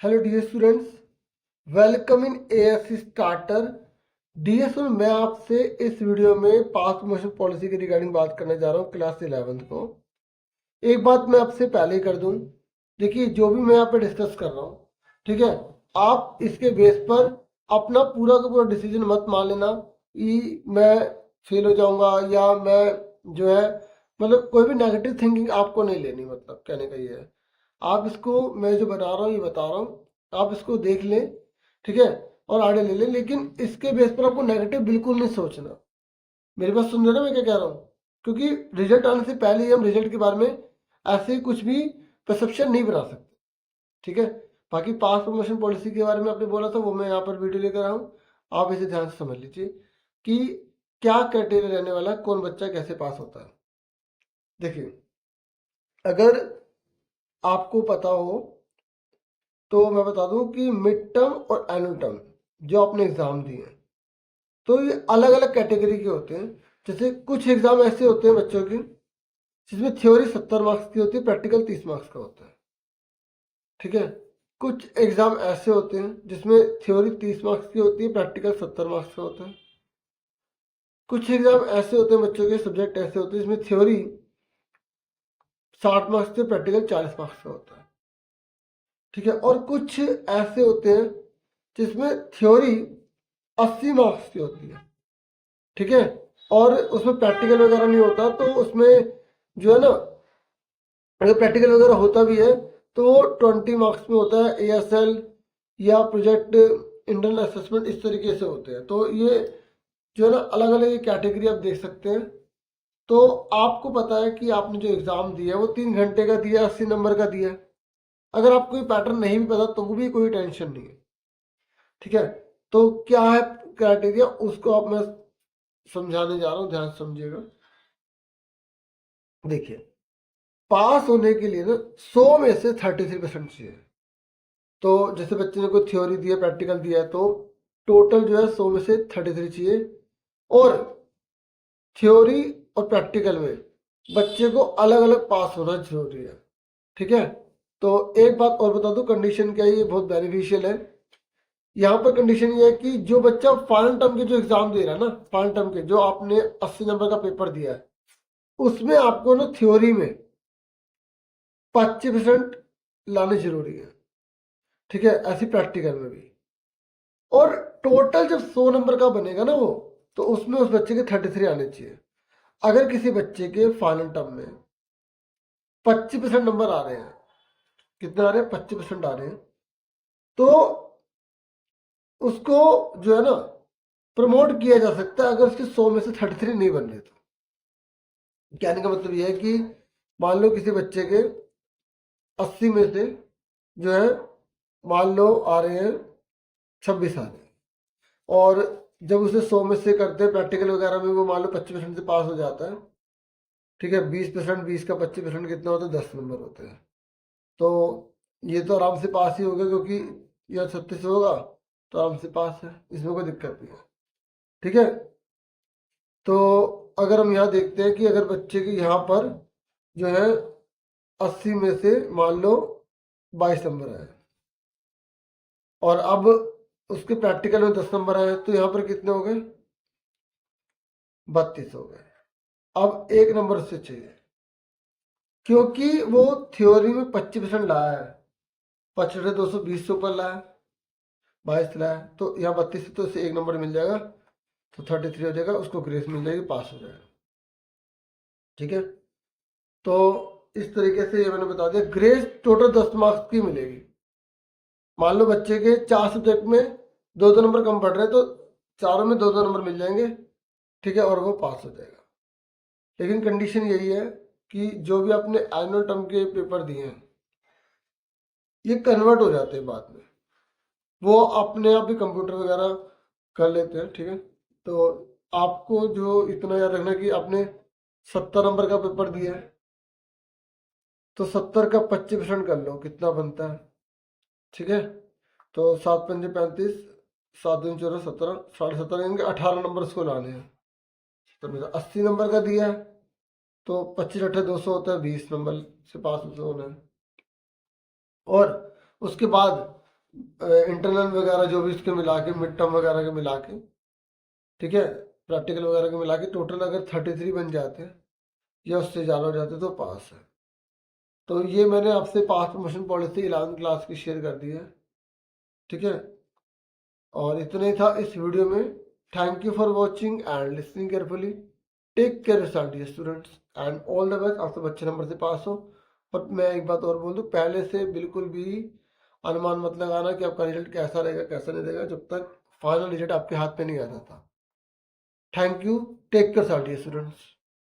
Hello dear students, welcome in ASC starter. Dear student, मैं आपसे इस वीडियो में पास प्रमोशन पॉलिसी के रिगार्डिंग बात करने जा रहा हूँ क्लास 11th को। एक बात मैं आपसे पहले ही कर दूं, देखिए जो भी मैं यहाँ पे डिस्कस कर रहा हूँ, ठीक है, आप इसके बेस पर अपना पूरा का पूरा डिसीजन मत मान लेना कि मैं फेल हो जाऊंगा या मैं जो है मतलब कोई भी नेगेटिव थिंकिंग आपको नहीं लेनी। मतलब कहने का ये है, आप इसको मैं जो बता रहा हूँ ये बता रहा हूँ, आप इसको देख लें, ठीक है, और आगे ले लें, लेकिन इसके बेस पर आपको नेगेटिव बिल्कुल नहीं सोचना। मेरी बात सुन रहे ना मैं क्या कह रहा हूँ? क्योंकि रिजल्ट आने से पहले ही हम रिजल्ट के बारे में ऐसे कुछ भी परसेप्शन नहीं बना सकते, ठीक है। बाकी पास प्रमोशन पॉलिसी के बारे में आपने बोला था, वो मैं यहाँ पर वीडियो लेकर आया हूँ, आप इसे ध्यान से समझ लीजिए कि क्या क्राइटेरिया रहने वाला है, कौन बच्चा कैसे पास होता है। देखिए, अगर आपको पता हो तो मैं बता दूं कि मिड टर्म और एनुअल टर्म जो आपने एग्जाम दिए हैं, तो ये अलग अलग कैटेगरी के होते हैं। जैसे कुछ एग्जाम ऐसे होते हैं बच्चों के जिसमें थ्योरी 70 मार्क्स की होती है, प्रैक्टिकल 30 मार्क्स का होता है, ठीक है। कुछ एग्जाम ऐसे होते हैं जिसमें थ्योरी 30 मार्क्स की होती है, प्रैक्टिकल 70 मार्क्स का होता है। कुछ एग्जाम ऐसे होते हैं बच्चों के, सब्जेक्ट ऐसे होते हैं जिसमें थ्योरी 60 मार्क्स से प्रैक्टिकल 40 मार्क्स का होता है, ठीक है। और कुछ ऐसे होते हैं जिसमें थ्योरी 80 मार्क्स की होती है, ठीक है, और उसमें प्रैक्टिकल वगैरह नहीं होता। तो उसमें जो है ना, अगर प्रैक्टिकल वगैरह होता भी है तो वो 20 मार्क्स में होता है, एएसएल या प्रोजेक्ट इंटरनल असेसमेंट, इस तरीके से होते हैं। तो ये जो है ना अलग अलग कैटेगरी आप देख सकते हैं। तो आपको पता है कि आपने जो एग्ज़ाम दिया है वो 3 घंटे का दिया, 80 नंबर का दिया है। अगर आपको कोई पैटर्न नहीं भी पता तो भी कोई टेंशन नहीं है, ठीक है। तो क्या है क्राइटेरिया, उसको आप मैं समझाने जा रहा हूँ, ध्यान से समझिएगा। देखिए, पास होने के लिए ना 100 में से 33% चाहिए। तो जैसे बच्चे ने कोई थ्योरी दिया, प्रैक्टिकल दिया है, तो टोटल जो है 100 में से 33 चाहिए। और थ्योरी और प्रैक्टिकल में बच्चे को अलग अलग पास होना जरूरी है, ठीक है। तो एक बात और बता दूं, कंडीशन क्या है, ये बहुत बेनिफिशियल है। यहाँ पर कंडीशन ये है कि जो बच्चा फाइनल टर्म के जो एग्जाम दे रहा है ना, फाइनल टर्म के जो आपने 80 नंबर का पेपर दिया है, उसमें आपको ना थ्योरी में 25% लाने जरूरी है, ठीक है, ऐसी प्रैक्टिकल में भी। और टोटल जब 100 नंबर का बनेगा ना वो, तो उसमें उस बच्चे के 33 आने चाहिए। अगर किसी बच्चे के फाइनल टर्म में 25% नंबर आ रहे हैं, कितने आ रहे हैं, 25% आ रहे हैं, तो उसको जो है ना प्रमोट किया जा सकता है, अगर उसके 100 में से 33 नहीं बन रहे। तो कहने का मतलब यह है कि मान लो किसी बच्चे के 80 में से जो है मान लो आ रहे हैं 26 आ रहे हैं, और जब उसे 100 में से करते हैं प्रैक्टिकल वगैरह में, वो मान लो 25% से पास हो जाता है, ठीक है। 20%, 20 का 25% कितना होता है, 10 नंबर होते हैं। तो ये तो आराम से पास ही होगा, क्योंकि यह 36 होगा तो आराम से पास है, इसमें कोई दिक्कत नहीं है, ठीक है। तो अगर हम यहाँ देखते हैं कि अगर बच्चे के यहाँ पर जो है 80 में से मान लो 22 नंबर आए, और अब उसके प्रैक्टिकल में 10 नंबर आए, तो यहाँ पर कितने हो गए, 32 हो गए। अब एक नंबर से चाहिए, क्योंकि वो थ्योरी में 25% लाया है, 25 220 से ऊपर लाया, 22 लाया, तो यहाँ 32 से तो इसे एक नंबर मिल जाएगा, तो 33 हो जाएगा, उसको ग्रेस मिल जाएगी, पास हो जाएगा, ठीक है। तो इस तरीके से ये मैंने बता दिया। ग्रेस टोटल 10 मार्क्स की मिलेगी। मान लो बच्चे के 4 सब्जेक्ट में 2-2 नंबर कम पड़ रहे हैं, तो चारों में 2-2 नंबर मिल जाएंगे, ठीक है, और वो पास हो जाएगा। लेकिन कंडीशन यही है कि जो भी आपने एनुअल टर्म के पेपर दिए हैं, ये कन्वर्ट हो जाते हैं बाद में, वो अपने आप ही कंप्यूटर वगैरह कर लेते हैं, ठीक है। तो आपको जो इतना याद रखना कि आपने 70 नंबर का पेपर दिया है, तो 70 का 25% कर लो, कितना बनता है, ठीक है। तो 7×5 = 35, 7×2 = 17, 17.5 यानी कि 18 नंबर उसको लाने हैं। तो मेरा 80 नंबर का दिया है, तो 25×8 = 200 होता है, 20 नंबर से पास होना है। और उसके बाद इंटरनल वगैरह जो भी इसके मिला के, मिड टर्म वगैरह के मिला के, ठीक है, प्रैक्टिकल वगैरह के मिला के टोटल अगर 33 बन जाते हैं या उससे ज़्यादा हो जाते तो पास है। तो ये मैंने आपसे पास प्रमोशन पॉलिसी 11th क्लास की शेयर कर दी है, ठीक है। और इतना ही था इस वीडियो में। Thank you for watching and listening carefully. Take care dear students and all the best. आप सब अच्छे नंबर से पास हो। पर मैं एक बात और बोल दूँ, पहले से बिल्कुल भी अनुमान मत लगाना कि आपका रिजल्ट कैसा रहेगा कैसा नहीं रहेगा, जब तक फाइनल रिजल्ट आपके हाथ में नहीं आ जाता। Thank you. Take care dear students.